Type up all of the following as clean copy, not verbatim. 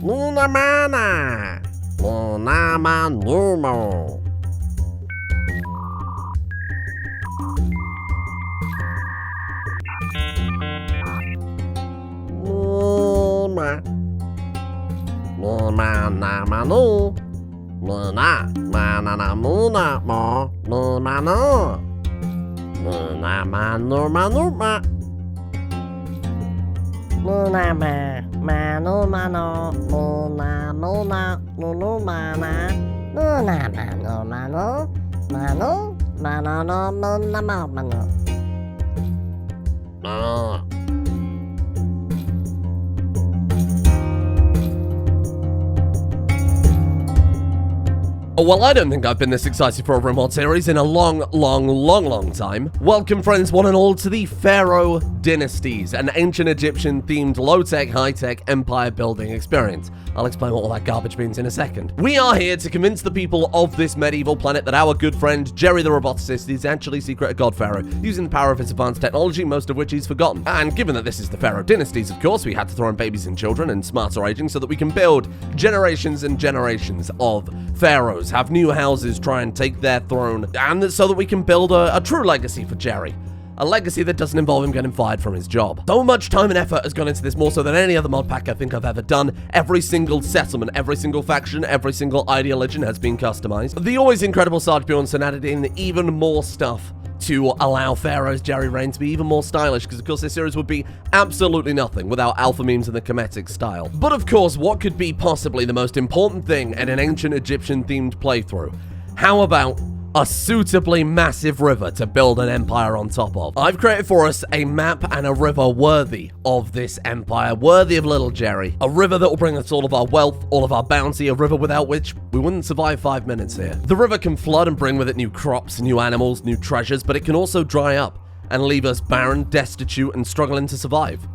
Luna mana. Luna manumo. Luna. Luna na manu. Luna mana na muna mo. Luna no. Luna manu manu ma. Luna ma, manu mano, luna luna, lunu mana, luna manu manu, manu, mano no luna manu. Oh, well, I don't think I've been this excited for a Rimworld series in a long time. Welcome, friends, one and all, to the Pharaoh Dynasties, an ancient Egyptian-themed low-tech, high-tech empire-building experience. I'll explain what all that garbage means in a second. We are here to convince the people of this medieval planet that our good friend Jerry the roboticist is actually secret god Pharaoh, using the power of his advanced technology, most of which he's forgotten. And given that this is the Pharaoh Dynasties, of course, we had to throw in babies and children and smarter aging so that we can build generations and generations of pharaohs, have new houses try and take their throne, and so that we can build a true legacy for Jerry. A legacy that doesn't involve him getting fired from his job. So much time and effort has gone into this, more so than any other mod pack I think I've ever done. Every single settlement, every single faction, every single Ideoligion has been customized. The always incredible Sarge Bjornsson added in even more stuff to allow Pharaoh's Jerry reign to be even more stylish, because of course this series would be absolutely nothing without alpha memes and the Kemetic style. But of course, what could be possibly the most important thing in an ancient Egyptian themed playthrough? How about a suitably massive river to build an empire on top of? I've created for us a map and a river worthy of this empire, worthy of little Jerry. A river that will bring us all of our wealth, all of our bounty, a river without which we wouldn't survive 5 minutes here. The river can flood and bring with it new crops, new animals, new treasures, but it can also dry up and leave us barren, destitute, and struggling to survive.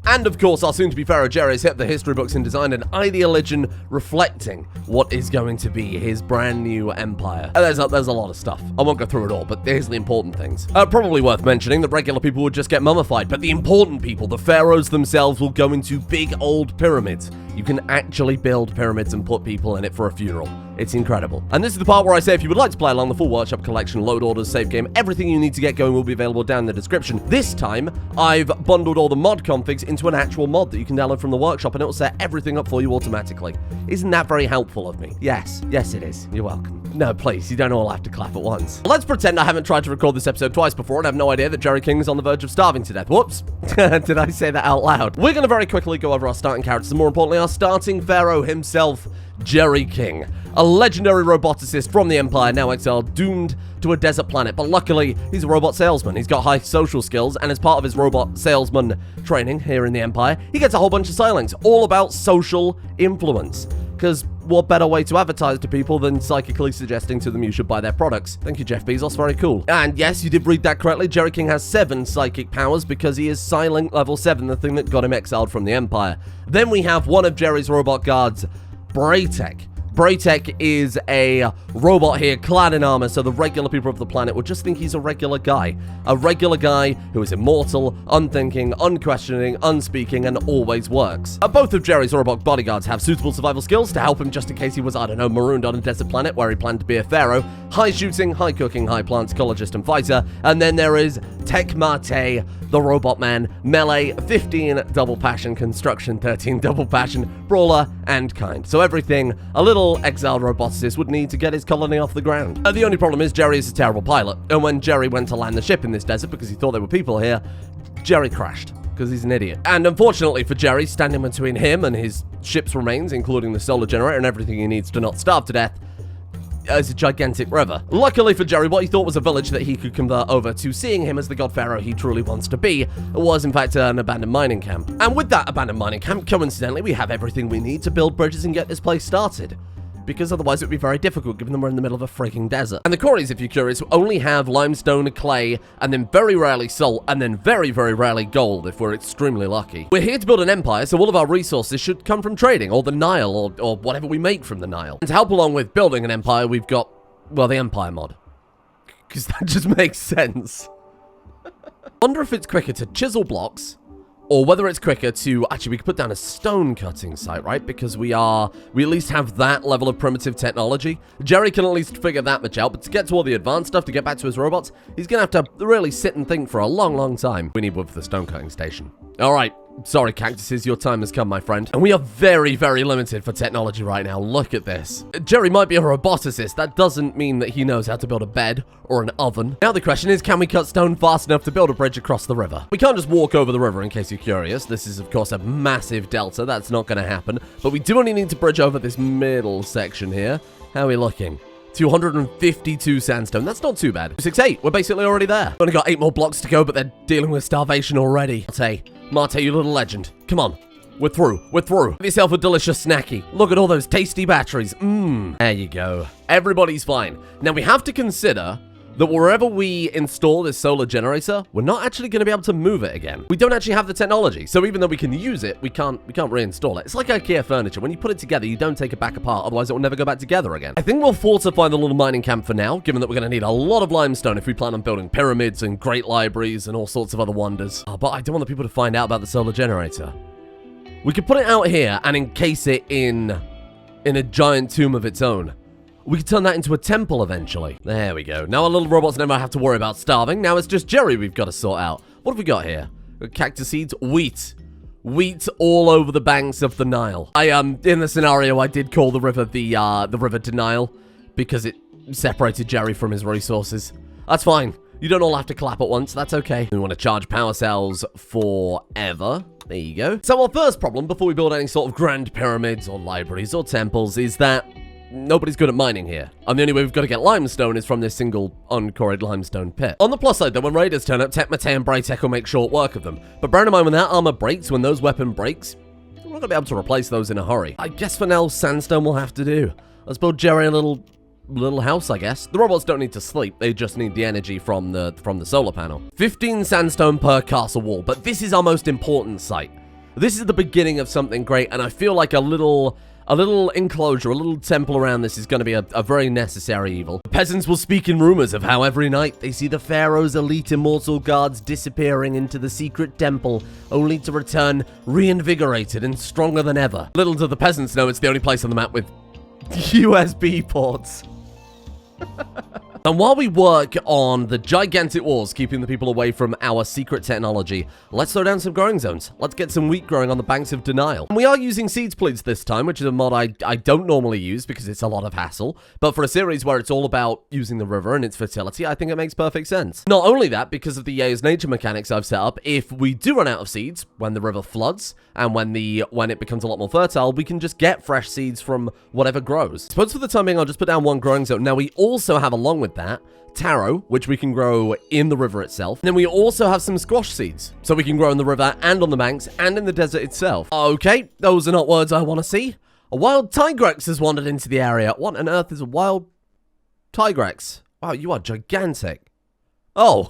And of course, our soon-to-be Pharaoh Jerry has hit the history books and designed an Ideoligion reflecting what is going to be his brand new empire. There's a lot of stuff. I won't go through it all, but here's the important things. Probably worth mentioning that regular people would just get mummified, but the important people, the pharaohs themselves, will go into big old pyramids. You can actually build pyramids and put people in it for a funeral. It's incredible. And this is the part where I say if you would like to play along, the full workshop collection, load orders, save game, everything you need to get going will be available down in the description. This time, I've bundled all the mod configs into an actual mod that you can download from the workshop, and it will set everything up for you automatically. Isn't that very helpful of me? Yes it is. You're welcome. No, please, you don't all have to clap at once. Let's pretend I haven't tried to record this episode twice before and have no idea that Jerry King is on the verge of starving to death. Whoops. Did I say that out loud? We're going to very quickly go over our starting characters, and more importantly, our starting Pharaoh himself, Jerry King. A legendary roboticist from the Empire, now exiled, doomed to a desert planet, but luckily, he's a robot salesman. He's got high social skills, and as part of his robot salesman training here in the Empire, he gets a whole bunch of psylinks, all about social influence. Because what better way to advertise to people than psychically suggesting to them you should buy their products? Thank you, Jeff Bezos, very cool. And yes, you did read that correctly, Jerry King has 7 psychic powers because he is psylink level 7, the thing that got him exiled from the Empire. Then we have one of Jerry's robot guards, Braytek. Braytek is a robot here clad in armor, so the regular people of the planet would just think he's a regular guy. A regular guy who is immortal, unthinking, unquestioning, unspeaking, and always works. Both of Jerry's robot bodyguards have suitable survival skills to help him just in case he was, I don't know, marooned on a desert planet where he planned to be a pharaoh. High shooting, high cooking, high plant, psychologist, and fighter. And then there is Tekmate, the robot man, melee, 15 double passion, construction, 13 double passion, brawler, and kind. So everything a little exiled roboticist would need to get his colony off the ground. The only problem is Jerry is a terrible pilot, and when Jerry went to land the ship in this desert because he thought there were people here, Jerry crashed because he's an idiot. And unfortunately for Jerry, standing between him and his ship's remains, including the solar generator and everything he needs to not starve to death, as a gigantic river. Luckily for Jerry, what he thought was a village that he could convert over to seeing him as the god pharaoh he truly wants to be was in fact an abandoned mining camp. And with that abandoned mining camp, coincidentally, we have everything we need to build bridges and get this place started. Because otherwise it would be very difficult given that we're in the middle of a freaking desert. And the quarries, if you're curious, only have limestone, clay, and then very rarely salt, and then very, very rarely gold if we're extremely lucky. We're here to build an empire, so all of our resources should come from trading, or the Nile, or whatever we make from the Nile. And to help along with building an empire, we've got, well, the Empire mod. Because that just makes sense. I wonder if it's quicker to chisel blocks or whether it's quicker to, actually we could put down a stone cutting site, right? Because we at least have that level of primitive technology. Jerry can at least figure that much out, but to get to all the advanced stuff, to get back to his robots, he's gonna have to really sit and think for a long, long time. We need wood for the stone cutting station. All right. Sorry, cactuses, your time has come, my friend. And we are very, very limited for technology right now. Look at this. Jerry might be a roboticist. That doesn't mean that he knows how to build a bed or an oven. Now the question is, can we cut stone fast enough to build a bridge across the river? We can't just walk over the river, in case you're curious. This is, of course, a massive delta. That's not going to happen. But we do only need to bridge over this middle section here. How are we looking? 252 sandstone. That's not too bad. 6-8. We're basically already there. Only got 8 more blocks to go, but they're dealing with starvation already. Marte, you little legend. Come on. We're through. We're through. Have yourself a delicious snacky. Look at all those tasty batteries. There you go. Everybody's fine. Now, we have to consider that wherever we install this solar generator, we're not actually going to be able to move it again. We don't actually have the technology. So even though we can use it, we can't reinstall it. It's like IKEA furniture. When you put it together, you don't take it back apart. Otherwise, it will never go back together again. I think we'll fortify the little mining camp for now, given that we're going to need a lot of limestone if we plan on building pyramids and great libraries and all sorts of other wonders. But I don't want the people to find out about the solar generator. We could put it out here and encase it in a giant tomb of its own. We could turn that into a temple eventually. There we go. Now our little robots never have to worry about starving. Now it's just Jerry we've got to sort out. What have we got here? Cactus seeds, wheat. Wheat all over the banks of the Nile. In the scenario, I did call the river the river Denial because it separated Jerry from his resources. That's fine. You don't all have to clap at once. That's okay. We want to charge power cells forever. There you go. So our first problem before we build any sort of grand pyramids or libraries or temples is that nobody's good at mining here. And the only way we've got to get limestone is from this single uncored limestone pit. On the plus side, though, when raiders turn up, Tech Mate and Braytech will make short work of them. But bear in mind, when that armor breaks, when those weapon breaks, we're not going to be able to replace those in a hurry. I guess for now, sandstone will have to do. Let's build Jerry a little house, I guess. The robots don't need to sleep. They just need the energy from the solar panel. 15 sandstone per castle wall. But this is our most important site. This is the beginning of something great, and I feel like a little enclosure, a little temple around this is going to be a very necessary evil. The peasants will speak in rumors of how every night they see the Pharaoh's elite immortal guards disappearing into the secret temple, only to return reinvigorated and stronger than ever. Little do the peasants know it's the only place on the map with USB ports. And while we work on the gigantic walls keeping the people away from our secret technology, let's throw down some growing zones. Let's get some wheat growing on the banks of Denial. And we are using seeds pleats this time, which is a mod I don't normally use because it's a lot of hassle. But for a series where it's all about using the river and its fertility, I think it makes perfect sense. Not only that, because of the Yea's nature mechanics I've set up, if we do run out of seeds when the river floods and when it becomes a lot more fertile, we can just get fresh seeds from whatever grows. I suppose for the time being, I'll just put down one growing zone. Now we also have, along with that, taro, which we can grow in the river itself. And then we also have some squash seeds, so we can grow in the river and on the banks and in the desert itself. Okay, those are not words I want to see. A wild tigrex has wandered into the area. What on earth is a wild tigrex? Wow, you are gigantic. Oh.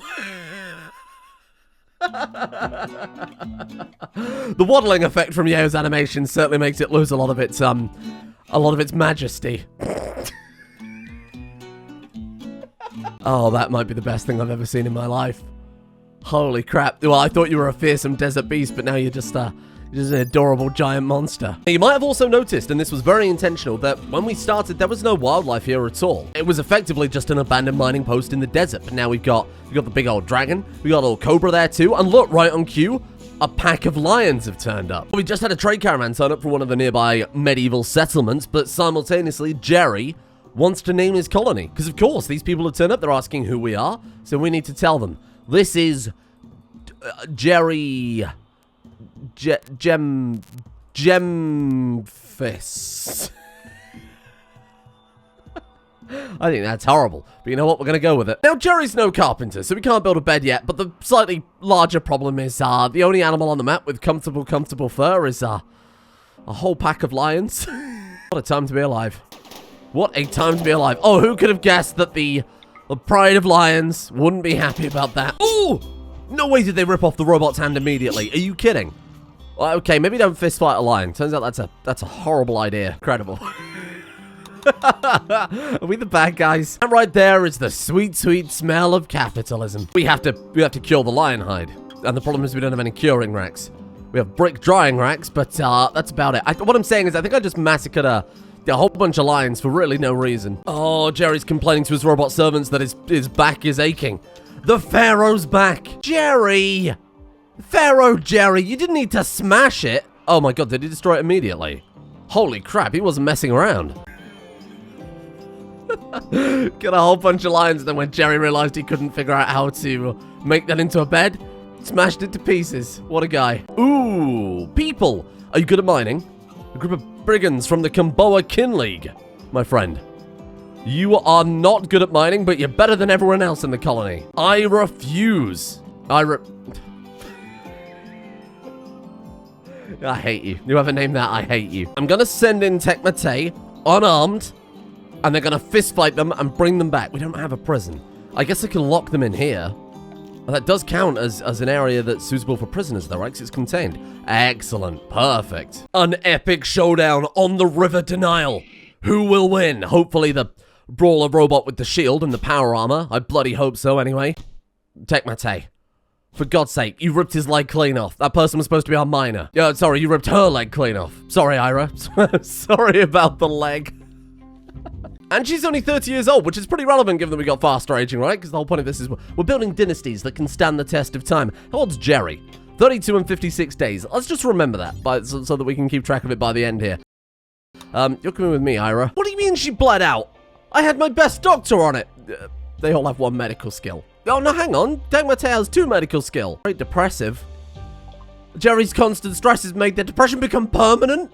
The waddling effect from Yeo's animation certainly makes it lose a lot of its majesty. Oh, that might be the best thing I've ever seen in my life. Holy crap. Well, I thought you were a fearsome desert beast, but now you're just an adorable giant monster. You might have also noticed, and this was very intentional, that when we started, there was no wildlife here at all. It was effectively just an abandoned mining post in the desert, but now we've got the big old dragon, we got a little cobra there too, and look, right on cue, a pack of lions have turned up. We just had a trade caravan turn up from one of the nearby medieval settlements, but simultaneously, Jerry wants to name his colony. Because, of course, these people have turned up, they're asking who we are, so we need to tell them. This is Jerry... Gemfist. I think that's horrible, but you know what? We're going to go with it. Now, Jerry's no carpenter, so we can't build a bed yet, but the slightly larger problem is the only animal on the map with comfortable fur is a whole pack of lions. What a time to be alive. What a time to be alive. Oh, who could have guessed that the pride of lions wouldn't be happy about that? Oh! No way did they rip off the robot's hand immediately. Are you kidding? Well, okay, maybe don't fist fight a lion. Turns out that's a horrible idea. Incredible. Are we the bad guys? And right there is the sweet, sweet smell of capitalism. We have to cure the lion hide. And the problem is we don't have any curing racks. We have brick drying racks, but that's about it. What I'm saying is I think I just massacred a whole bunch of lions for really no reason. Oh, Jerry's complaining to his robot servants that his back is aching. The Pharaoh's back. Jerry! Pharaoh Jerry, you didn't need to smash it. Oh my god, did he destroy it immediately? Holy crap, he wasn't messing around. Got a whole bunch of lions, and then when Jerry realized he couldn't figure out how to make that into a bed, smashed it to pieces. What a guy. Ooh, people. Are you good at mining? A group of brigands from the Kamboa Kin League, my friend. You are not good at mining, but you're better than everyone else in the colony. I refuse. I hate you. Whoever named that, I hate you. I'm gonna send in Tekmate, unarmed, and they're gonna fist fight them and bring them back. We don't have a prison. I guess I can lock them in here. That does count as an area that's suitable for prisoners, though, right? Because it's contained. Excellent. Perfect. An epic showdown on the River Denial. Who will win? Hopefully the brawler robot with the shield and the power armor. I bloody hope so, anyway. Tekmate. For God's sake, you ripped his leg clean off. That person was supposed to be our miner. Yeah, sorry, you ripped her leg clean off. Sorry, Ira. Sorry about the leg. And she's only 30 years old, which is pretty relevant given that we got faster aging, right? Because the whole point of this is we're building dynasties that can stand the test of time. How old's Jerry? 32 and 56 days. Let's just remember that so that we can keep track of it by the end here. You're coming with me, Ira. What do you mean she bled out? I had my best doctor on it. They all have one medical skill. Oh, no, hang on. Tekmate has 2 medical skill. Very depressive. Jerry's constant stress has made the depression become permanent.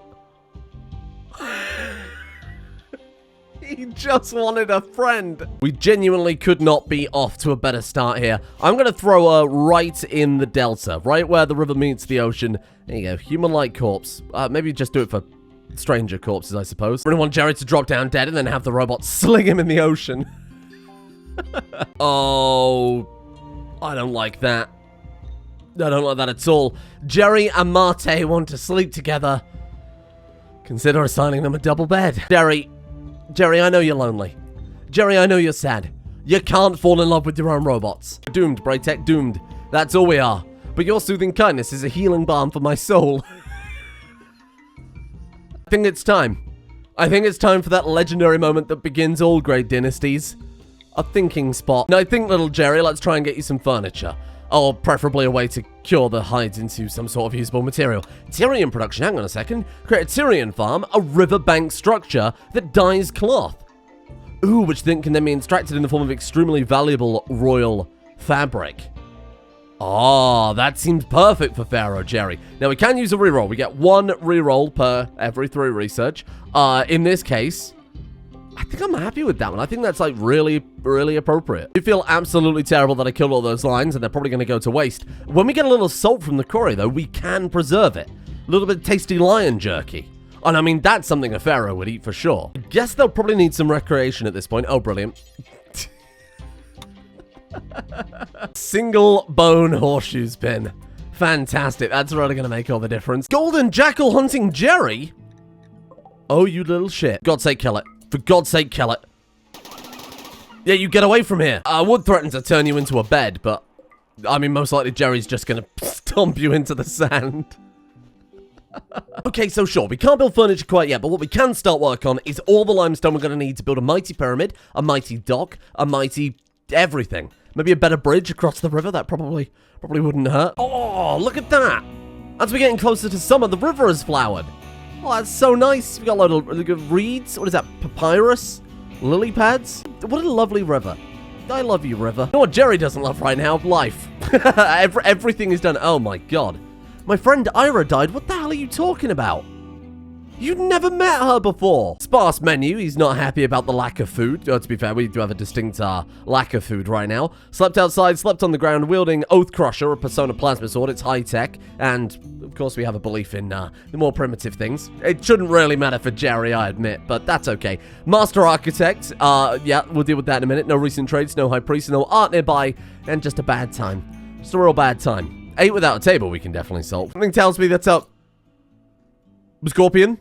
He just wanted a friend. We genuinely could not be off to a better start here. I'm going to throw her right in the delta, right where the river meets the ocean. There you go. Human-like corpse. Maybe just do it for stranger corpses, I suppose. I really want Jerry to drop down dead and then have the robot sling him in the ocean. Oh, I don't like that. I don't like that at all. Jerry and Marte want to sleep together. Consider assigning them a double bed. Jerry, I know you're lonely. Jerry, I know you're sad. You can't fall in love with your own robots. Doomed, Braytech, doomed. That's all we are. But your soothing kindness is a healing balm for my soul. I think it's time. I think it's time for that legendary moment that begins all great dynasties. A thinking spot. And I think, little Jerry, let's try and get you some furniture. Or preferably a way to cure the hides into some sort of usable material. Tyrian production, hang on a second. Create a Tyrian farm, a riverbank structure that dyes cloth. Ooh, which then can then be extracted in the form of extremely valuable royal fabric. Oh, that seems perfect for Pharaoh Jerry. Now, we can use a reroll. We get 1 reroll per every 3 research. In this case, I think I'm happy with that one. I think that's like really, really appropriate. I feel absolutely terrible that I killed all those lions and they're probably going to go to waste. When we get a little salt from the quarry, though, we can preserve it. A little bit of tasty lion jerky. And I mean, that's something a pharaoh would eat for sure. I guess they'll probably need some recreation at this point. Oh, brilliant. Single bone horseshoes pin. Fantastic. That's really going to make all the difference. Golden jackal hunting Jerry? Oh, you little shit. God's sake, kill it. For God's sake, kill it. Yeah, you get away from here. I would threaten to turn you into a bed, but I mean, most likely Jerry's just gonna stomp you into the sand. Okay, so sure, we can't build furniture quite yet, but what we can start work on is all the limestone we're gonna need to build a mighty pyramid, a mighty dock, a mighty everything. Maybe a better bridge across the river, that probably wouldn't hurt. Oh, look at that. As we're getting closer to summer, the river has flowered. Oh, that's so nice. We've got a lot of reeds. What is that? Papyrus? Lily pads? What a lovely river. I love you, river. You know what Jerry doesn't love right now? Life. Everything is done. Oh, my God. My friend Ira died. What the hell are you talking about? You'd never met her before. Sparse menu. He's not happy about the lack of food. To be fair, we do have a distinct lack of food right now. Slept outside, slept on the ground, wielding Oath Crusher, a Persona Plasma Sword. It's high-tech. And, of course, we have a belief in the more primitive things. It shouldn't really matter for Jerry, I admit, but that's okay. Master Architect. Yeah, we'll deal with that in a minute. No recent trades, no High Priest, no art nearby, and just a bad time. Just a real bad time. 8 without a table we can definitely solve. Something tells me that's up. Scorpion?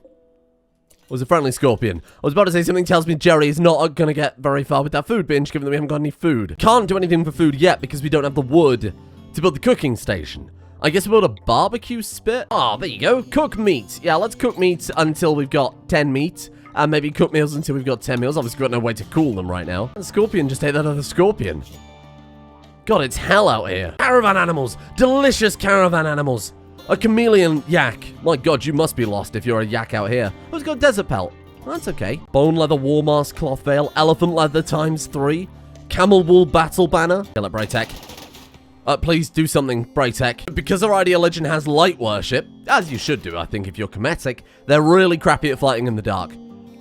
was a friendly scorpion. I was about to say something tells me Jerry is not going to get very far with that food binge, given that we haven't got any food. Can't do anything for food yet because we don't have the wood to build the cooking station. I guess we'll build a barbecue spit. Ah, there you go. Cook meat. Yeah, let's cook meat until we've got 10 meat. And maybe cook meals until we've got 10 meals. Obviously, we've got no way to cool them right now. And scorpion just ate that other scorpion. God, it's hell out here. Caravan animals. Delicious caravan animals. A chameleon yak. My God, you must be lost if you're a yak out here. Oh, it's got a desert pelt. Well, that's okay. Bone leather war mask cloth veil. Elephant leather ×3. Camel wool battle banner. Kill it, Braytech. Please do something, Braytech. Because our Ideoligion has light worship, as you should do, I think, if you're Kemetic, they're really crappy at fighting in the dark.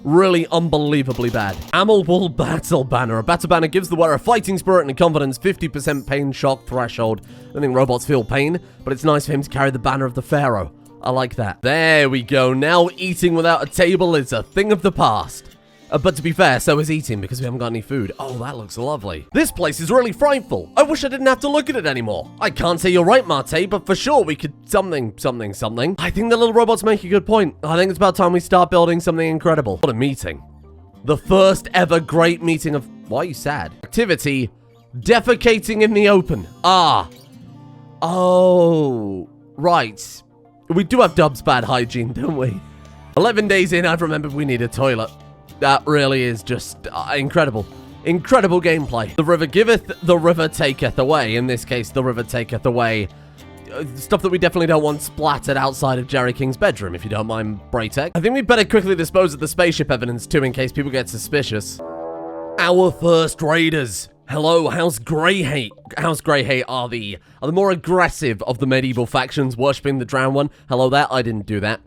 Really unbelievably bad. Camel wool battle banner. A battle banner gives the wearer fighting spirit and confidence, 50% pain shock threshold. I don't think robots feel pain, but it's nice for him to carry the banner of the Pharaoh. I like that. There we go. Now eating without a table is a thing of the past. But to be fair, so is eating because we haven't got any food. Oh, that looks lovely. This place is really frightful. I wish I didn't have to look at it anymore. I can't say you're right, Mate, but for sure we could something. I think the little robots make a good point. I think it's about time we start building something incredible. What a meeting. The first ever great meeting of... Why are you sad? Activity. Defecating in the open. Ah. Oh. Right. We do have Dub's bad hygiene, don't we? 11 days in, I've remembered we need a toilet. That really is just incredible. Incredible gameplay. The river giveth, the river taketh away. In this case, the river taketh away stuff that we definitely don't want splattered outside of Jerry King's bedroom, if you don't mind, Braytech. I think we better quickly dispose of the spaceship evidence, too, in case people get suspicious. Our first raiders. Hello, House Greyhate. House Greyhate are the more aggressive of the medieval factions, worshipping the drowned one. Hello there, I didn't do that.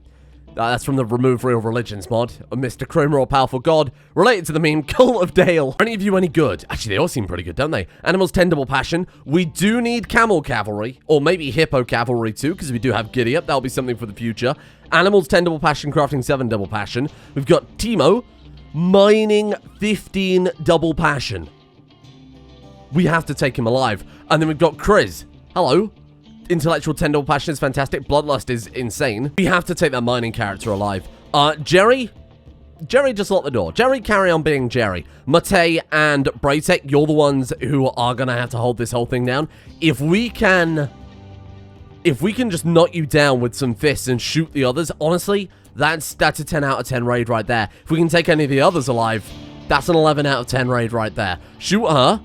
That's from the Remove Real Religions mod. Mr. Kramer, or Powerful God, related to the meme Cult of Dale. Are any of you any good? Actually, they all seem pretty good, don't they? Animals 10 double passion. We do need camel cavalry, or maybe hippo cavalry too, because we do have Giddy Up. That'll be something for the future. Animals 10 double passion, crafting 7 double passion. We've got Timo, mining 15 double passion. We have to take him alive. And then we've got Chris. Hello. Intellectual 10 double passion is fantastic. Bloodlust is insane. We have to take that mining character alive. Jerry, just lock the door. Jerry, carry on being Jerry. Mate and Braytech, you're the ones who are gonna have to hold this whole thing down. If we can just knock you down with some fists and shoot the others, honestly, that's a 10 out of 10 raid right there. If we can take any of the others alive, that's an 11 out of 10 raid right there. Shoot her.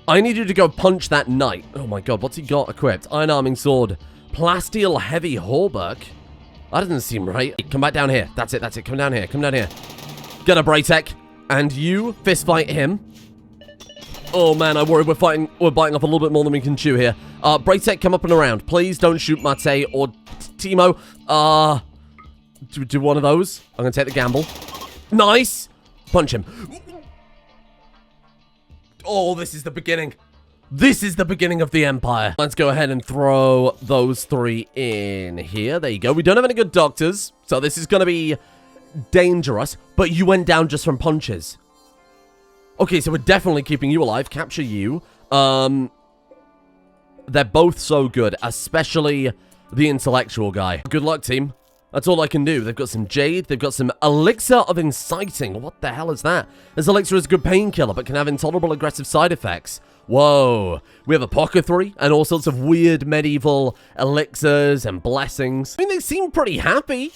I need you to go punch that knight. Oh my God, what's he got equipped? Iron arming sword. Plasteel heavy hauberk. That doesn't seem right. Come back down here. That's it. Come down here. Get a Braytech. And you fist fight him. Oh man, I worry we're biting off a little bit more than we can chew here. Braytech, come up and around. Please don't shoot Mate or Timo. Do one of those. I'm gonna take the gamble. Nice. Punch him. Oh, this is the beginning. This is the beginning of the Empire. Let's go ahead and throw those 3 in here. There you go. We don't have any good doctors, so this is going to be dangerous. But you went down just from punches. Okay, so we're definitely keeping you alive. Capture you. They're both so good, especially the intellectual guy. Good luck, team. That's all I can do. They've got some jade. They've got some elixir of inciting. What the hell is that? This elixir is a good painkiller, but can have intolerable aggressive side effects. Whoa. We have apothecary and all sorts of weird medieval elixirs and blessings. I mean, they seem pretty happy.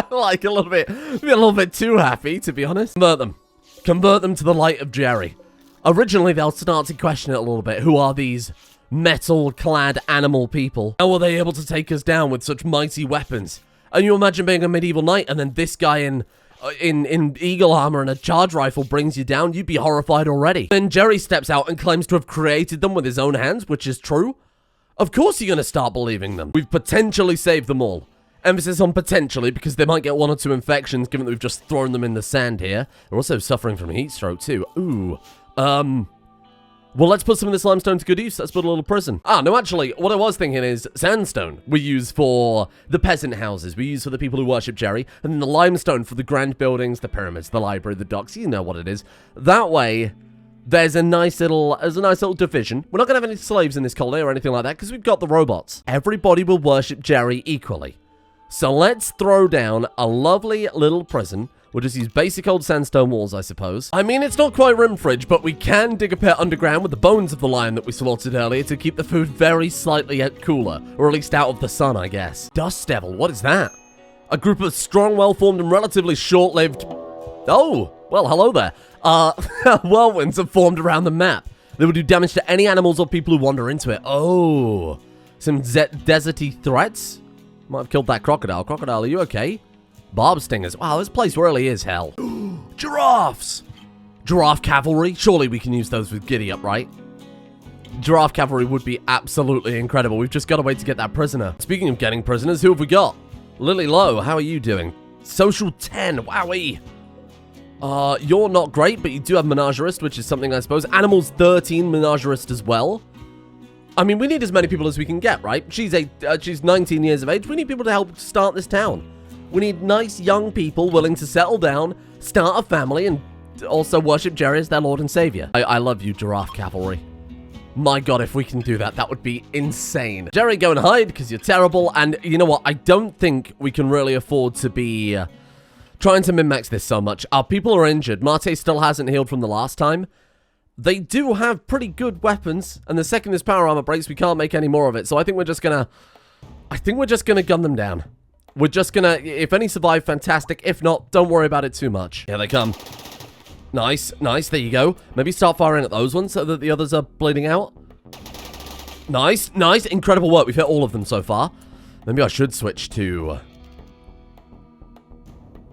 Like a little bit too happy, to be honest. Convert them to the light of Jerry. Originally, they'll start to question it a little bit. Who are these metal-clad animal people? How were they able to take us down with such mighty weapons? And you imagine being a medieval knight and then this guy in eagle armor and a charge rifle brings you down? You'd be horrified already. Then Jerry steps out and claims to have created them with his own hands, which is true. Of course you're going to start believing them. We've potentially saved them all. Emphasis on potentially, because they might get 1 or 2 infections given that we've just thrown them in the sand here. They're also suffering from heat stroke too. Ooh. Well, let's put some of this limestone to good use. Let's build a little prison. No, actually, what I was thinking is sandstone we use for the peasant houses. We use for the people who worship Jerry. And then the limestone for the grand buildings, the pyramids, the library, the docks. You know what it is. That way, there's a nice little division. We're not going to have any slaves in this colony or anything like that because we've got the robots. Everybody will worship Jerry equally. So let's throw down a lovely little prison. We'll just use basic old sandstone walls, I suppose. I mean, it's not quite room fridge, but we can dig a pit underground with the bones of the lion that we slaughtered earlier to keep the food very slightly cooler, or at least out of the sun, I guess. Dust Devil, what is that? A group of strong, well-formed, and relatively short-lived... Oh, well, hello there. Whirlwinds have formed around the map. They will do damage to any animals or people who wander into it. Oh, some deserty threats? Might have killed that crocodile. Crocodile, are you okay? Barb stingers. Wow, this place really is hell. Giraffes! Giraffe cavalry. Surely we can use those with Giddy Up, right? Giraffe cavalry would be absolutely incredible. We've just got to wait to get that prisoner. Speaking of getting prisoners, who have we got? Lily Lowe, how are you doing? Social 10. Wowee. You're not great, but you do have menagerist, which is something I suppose. Animals 13, menagerist as well. I mean, we need as many people as we can get, right? She's 19 years of age. We need people to help start this town. We need nice young people willing to settle down, start a family, and also worship Jerry as their Lord and Savior. I love you, Giraffe Cavalry. My God, if we can do that, that would be insane. Jerry, go and hide, because you're terrible. And you know what? I don't think we can really afford to be trying to min-max this so much. Our people are injured. Marte still hasn't healed from the last time. They do have pretty good weapons, and the second this power armor breaks, we can't make any more of it. So I think we're just gonna gun them down. We're just gonna, if any survive, fantastic. If not, don't worry about it too much. Here they come. Nice, nice, there you go. Maybe start firing at those ones so that the others are bleeding out. Nice, nice, incredible work. We've hit all of them so far. Maybe I should switch to...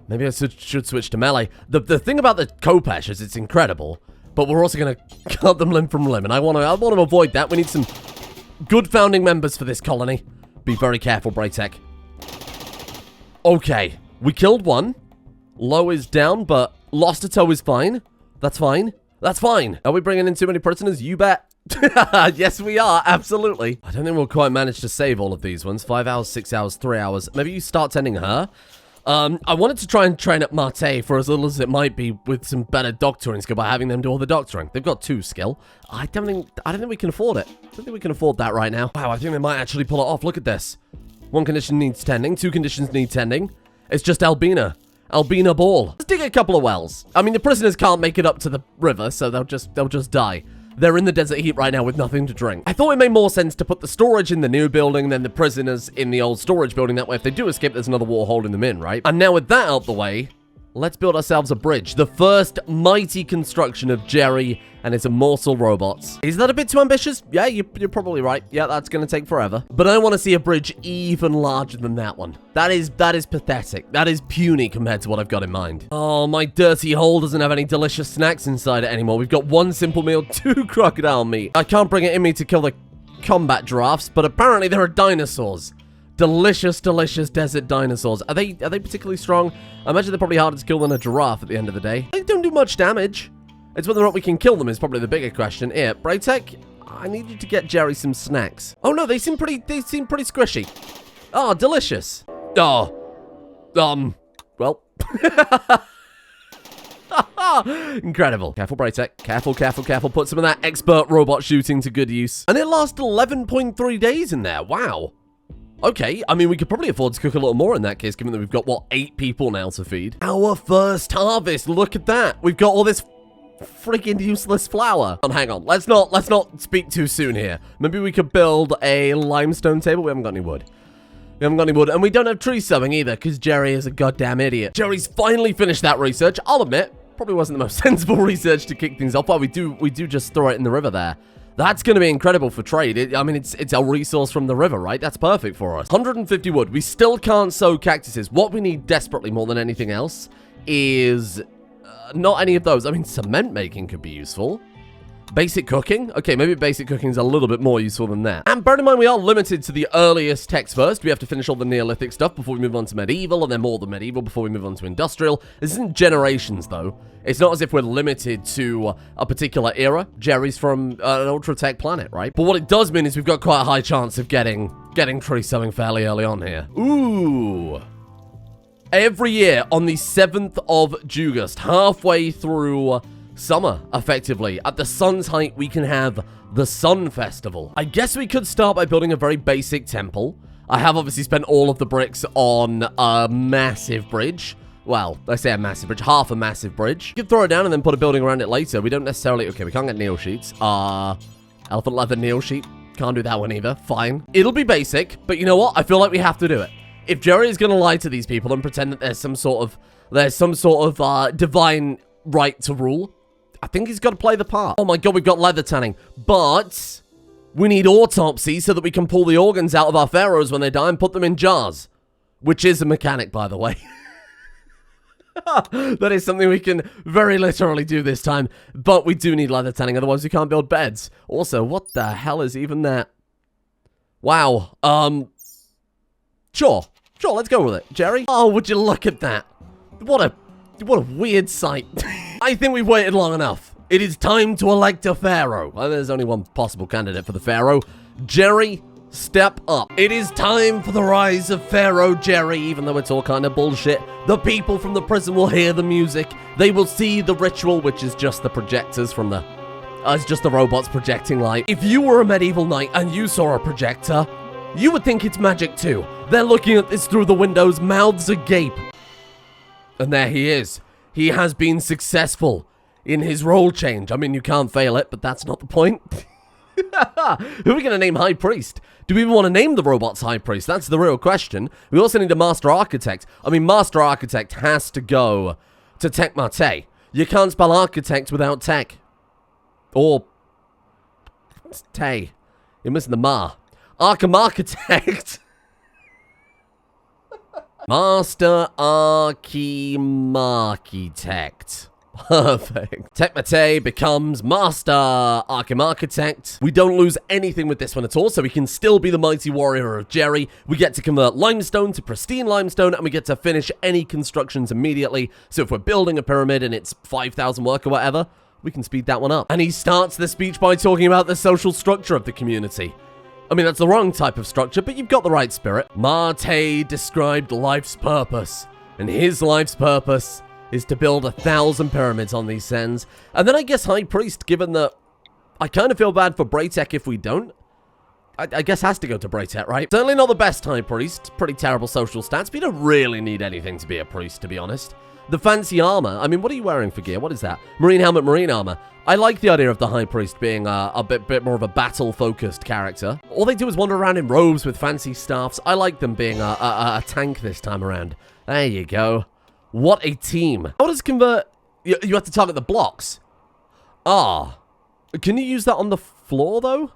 Maybe I should switch to melee. The thing about the Kopesh is it's incredible, but we're also going to cut them limb from limb, and I want to avoid that. We need some good founding members for this colony. Be very careful, Braytech. Okay, we killed one. Low is down, but lost a toe is fine. That's fine. That's fine. Are we bringing in too many prisoners? You bet. Yes, we are. Absolutely. I don't think we'll quite manage to save all of these ones. 5 hours, 6 hours, 3 hours. Maybe you start tending her. I wanted to try and train up Marte for as little as it might be with some better doctoring skill by having them do all the doctoring. They've got 2 skill. I don't think we can afford it. I don't think we can afford that right now. Wow, I think they might actually pull it off. Look at this. 1 condition needs tending. 2 conditions need tending. It's just Albina. Albina Ball. Let's dig a couple of wells. I mean, the prisoners can't make it up to the river, so they'll just die. They're in the desert heat right now with nothing to drink. I thought it made more sense to put the storage in the new building than the prisoners in the old storage building. That way, if they do escape, there's another wall holding them in, right? And now with that out the way, let's build ourselves a bridge. The first mighty construction of Jerry and his immortal robots. Is that a bit too ambitious? Yeah, you're probably right. Yeah, that's going to take forever. But I want to see a bridge even larger than that one. That is pathetic. That is puny compared to what I've got in mind. Oh, my dirty hole doesn't have any delicious snacks inside it anymore. We've got 1 simple meal, 2 crocodile meat. I can't bring it in me to kill the combat giraffes, but apparently there are dinosaurs. Delicious, delicious desert dinosaurs. Are they particularly strong? I imagine they're probably harder to kill than a giraffe at the end of the day. They don't do much damage. It's whether or not we can kill them is probably the bigger question. Here, Braytech, I need you to get Jerry some snacks. Oh no, they seem pretty squishy. Oh, delicious. Oh, well. Incredible. Careful, Braytech. Careful, careful, careful. Put some of that expert robot shooting to good use. And it lasts 11.3 days in there. Wow. Okay, I mean, we could probably afford to cook a little more in that case, given that we've got, what, 8 people now to feed. Our first harvest. Look at that. We've got all this freaking useless flour. Oh, hang on. Let's not speak too soon here. Maybe we could build a limestone table. We haven't got any wood. We haven't got any wood, and we don't have tree sowing either, because Jerry is a goddamn idiot. Jerry's finally finished that research. I'll admit, probably wasn't the most sensible research to kick things off. Well, we do just throw it in the river there. That's going to be incredible for trade. I mean, it's a resource from the river, right? That's perfect for us. 150 wood. We still can't sow cactuses. What we need desperately more than anything else is not any of those. I mean, cement making could be useful. Basic cooking? Okay, maybe basic cooking is a little bit more useful than that. And bear in mind, we are limited to the earliest techs first. We have to finish all the Neolithic stuff before we move on to medieval, and then more than medieval before we move on to industrial. This isn't generations, though. It's not as if we're limited to a particular era. Jerry's from an ultra-tech planet, right? But what it does mean is we've got quite a high chance of getting tree sowing fairly early on here. Ooh. Every year on the 7th of August, halfway through summer, effectively, at the sun's height, we can have the Sun Festival. I guess we could start by building a very basic temple. I have obviously spent all of the bricks on a massive bridge. Well, I say a massive bridge, half a massive bridge. You can throw it down and then put a building around it later. We don't necessarily... Okay, we can't get nail sheets. Elephant leather nail sheet. Can't do that one either. Fine. It'll be basic, but you know what? I feel like we have to do it. If Jerry is going to lie to these people and pretend that there's some sort of divine right to rule, I think he's got to play the part. Oh my god, we've got leather tanning. But we need autopsy so that we can pull the organs out of our pharaohs when they die and put them in jars. Which is a mechanic, by the way. That is something we can very literally do this time. But we do need leather tanning, otherwise we can't build beds. Also, what the hell is even that? Wow. Sure, let's go with it. Jerry? Oh, would you look at that? What a weird sight. I think we've waited long enough. It is time to elect a pharaoh. Well, there's only one possible candidate for the pharaoh. Jerry, step up. It is time for the rise of Pharaoh Jerry, even though it's all kind of bullshit. The people from the prison will hear the music. They will see the ritual, which is just the projectors from the... it's just the robots projecting light. If you were a medieval knight and you saw a projector, you would think it's magic too. They're looking at this through the windows, mouths agape. And there he is. He has been successful in his role change. I mean, you can't fail it, but that's not the point. Who are we going to name High Priest? Do we even want to name the robots High Priest? That's the real question. We also need a Master Architect. I mean, Master Architect has to go to Tech Mate. You can't spell Architect without Tech. Or... Tay. You're missing the Ma. Arkham Architect. Master Architect. Perfect. Tech becomes Master Arkham Architect. We don't lose anything with this one at all, so we can still be the mighty warrior of Jerry. We get to convert limestone to pristine limestone, and we get to finish any constructions immediately. So if we're building a pyramid and it's 5,000 work or whatever, we can speed that one up. And he starts the speech by talking about the social structure of the community. I mean, that's the wrong type of structure, but you've got the right spirit. Mate described life's purpose, and his life's purpose is to build 1,000 pyramids on these sands. And then I guess High Priest, given that I kind of feel bad for Braytech if we don't. I guess has to go to Braytech, right? Certainly not the best High Priest. Pretty terrible social stats, but you don't really need anything to be a priest, to be honest. The fancy armor. I mean, what are you wearing for gear? What is that? Marine helmet, marine armor. I like the idea of the High Priest being a bit more of a battle-focused character. All they do is wander around in robes with fancy staffs. I like them being a tank this time around. There you go. What a team. How does convert... You have to target the blocks. Ah. Can you use that on the floor, though?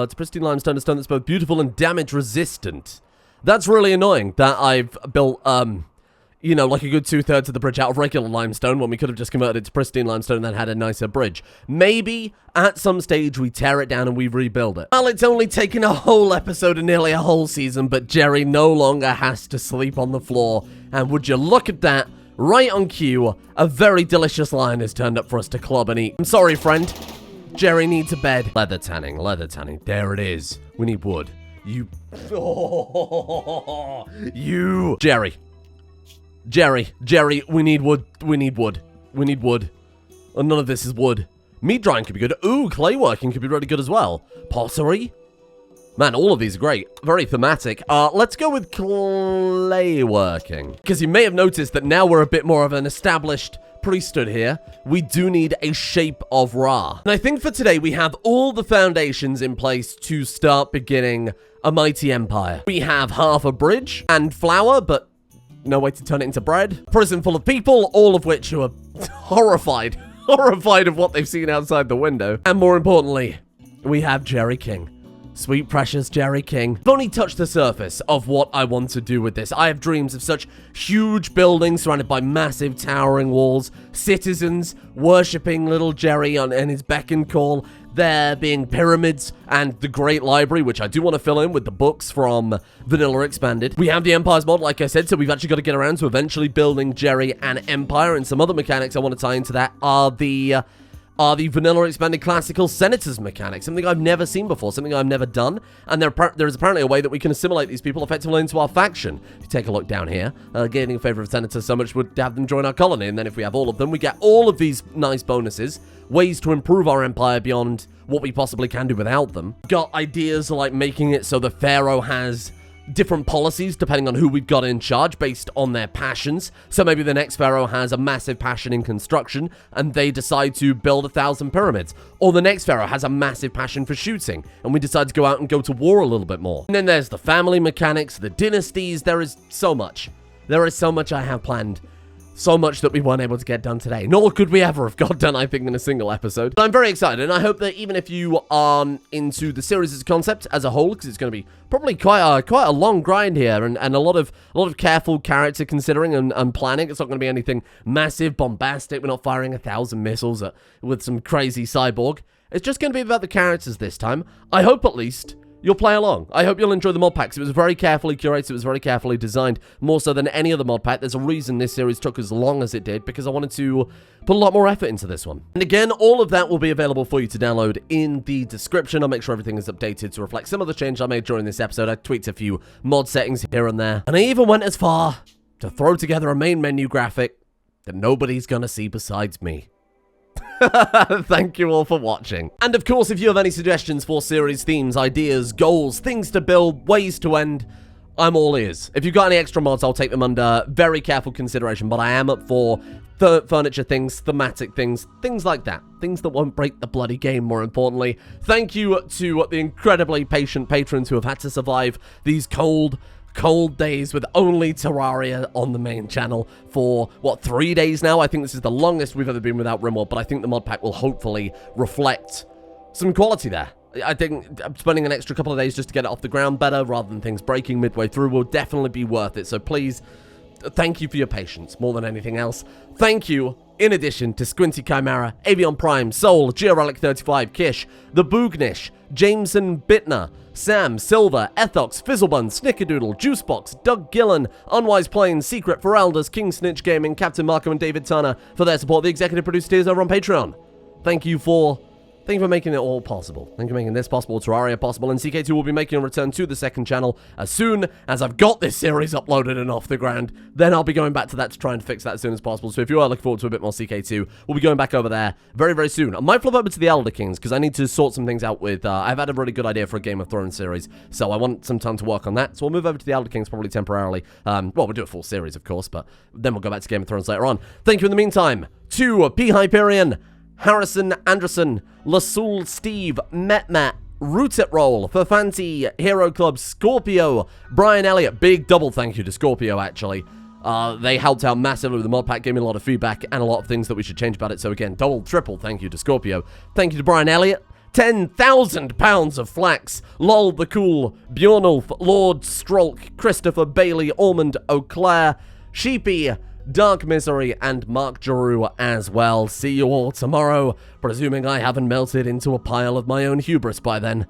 It's pristine limestone, a stone that's both beautiful and damage resistant. That's really annoying that I've built, you know, like a good 2/3 of the bridge out of regular limestone when we could have just converted it to pristine limestone and then had a nicer bridge. Maybe at some stage we tear it down and we rebuild it. Well, it's only taken a whole episode and nearly a whole season, but Jerry no longer has to sleep on the floor. And would you look at that? Right on cue, a very delicious lion has turned up for us to club and eat. I'm sorry, friend. Jerry needs a bed. Leather tanning, leather tanning. There it is. We need wood. You. Oh, you. Jerry, we need wood. We need wood. And none of this is wood. Meat drying could be good. Ooh, clay working could be really good as well. Pottery. Man, all of these are great. Very thematic. Let's go with clay working. Because you may have noticed that now we're a bit more of an established priesthood here. We do need a shape of Ra. And I think for today, we have all the foundations in place to start beginning a mighty empire. We have half a bridge and flour, but no way to turn it into bread. Prison full of people, all of which who are horrified of what they've seen outside the window. And more importantly, we have Jerry King. Sweet precious Jerry King. I've only touched the surface of what I want to do with this. I have dreams of such huge buildings surrounded by massive towering walls, citizens worshipping little Jerry and his beck and call, there being pyramids, and the great library, which I do want to fill in with the books from Vanilla Expanded. We have the Empires mod, like I said, so we've actually got to get around to eventually building Jerry an empire, and some other mechanics I want to tie into that are the are the vanilla expanded classical senators mechanics, something I've never seen before, something I've never done, and there is apparently a way that we can assimilate these people effectively into our faction. If you take a look down here, gaining a favor of senators so much would have them join our colony, and then if we have all of them, we get all of these nice bonuses, ways to improve our empire beyond what we possibly can do without them. Got ideas like making it so the Pharaoh has different policies depending on who we've got in charge based on their passions. So maybe the next Pharaoh has a massive passion in construction and they decide to build 1,000 pyramids. Or the next Pharaoh has a massive passion for shooting and we decide to go out and go to war a little bit more. And then there's the family mechanics, the dynasties. There is so much. There is so much I have planned. So much that we weren't able to get done today. Nor could we ever have got done, I think, in a single episode. But I'm very excited, and I hope that even if you aren't into the series as a concept as a whole, because it's going to be probably quite a long grind here, and a lot of careful character considering and planning. It's not going to be anything massive, bombastic. We're not firing 1,000 missiles with some crazy cyborg. It's just going to be about the characters this time. I hope at least you'll play along. I hope you'll enjoy the mod packs. It was very carefully curated. It was very carefully designed, more so than any other mod pack. There's a reason this series took as long as it did, because I wanted to put a lot more effort into this one. And again, all of that will be available for you to download in the description. I'll make sure everything is updated to reflect some of the changes I made during this episode. I tweaked a few mod settings here and there. And I even went as far to throw together a main menu graphic that nobody's gonna see besides me. Thank you all for watching. And of course, if you have any suggestions for series themes, ideas, goals, things to build, ways to end, I'm all ears. If you've got any extra mods, I'll take them under very careful consideration, but I am up for furniture things, thematic things, things like that. Things that won't break the bloody game, more importantly. Thank you to the incredibly patient patrons who have had to survive these cold days with only Terraria on the main channel for, what, 3 days now? I think this is the longest we've ever been without Rimworld, but I think the mod pack will hopefully reflect some quality there. I think spending an extra couple of days just to get it off the ground better, rather than things breaking midway through, will definitely be worth it. So please, thank you for your patience, more than anything else. Thank you, in addition to Squinty Chimera, Avion Prime, Soul, GeoRelic35, Kish, The Boognish, Jameson Bittner, Sam, Silver, Ethox, Fizzlebun, Snickerdoodle, Juicebox, Doug Gillen, Unwise Plains, Secret, Feraldus, King Snitch Gaming, Captain Markham, and David Turner for their support. The executive producer is over on Patreon. Thank you for making it all possible. Thank you for making this possible, Terraria possible, and CK2 will be making a return to the second channel as soon as I've got this series uploaded and off the ground. Then I'll be going back to that to try and fix that as soon as possible. So if you are looking forward to a bit more CK2, we'll be going back over there very, very soon. I might flip over to the Elder Kings because I need to sort some things out with, I've had a really good idea for a Game of Thrones series, so I want some time to work on that. So we'll move over to the Elder Kings probably temporarily. Well, we'll do a full series, of course, but then we'll go back to Game of Thrones later on. Thank you in the meantime to P. Hyperion, Harrison Anderson, Lasul Steve, Metmat, Root It Roll, Fafanti, Hero Club, Scorpio, Brian Elliott. Big double thank you to Scorpio, actually. They helped out massively with the mod pack, gave me a lot of feedback and a lot of things that we should change about it. So again, double, triple thank you to Scorpio. Thank you to Brian Elliott. 10,000 pounds of flax. Lol the Cool, Bjornulf, Lord Strolk, Christopher Bailey, Ormond O'Clair, Sheepy, Dark Misery, and Mark Giroux as well. See you all tomorrow, presuming I haven't melted into a pile of my own hubris by then.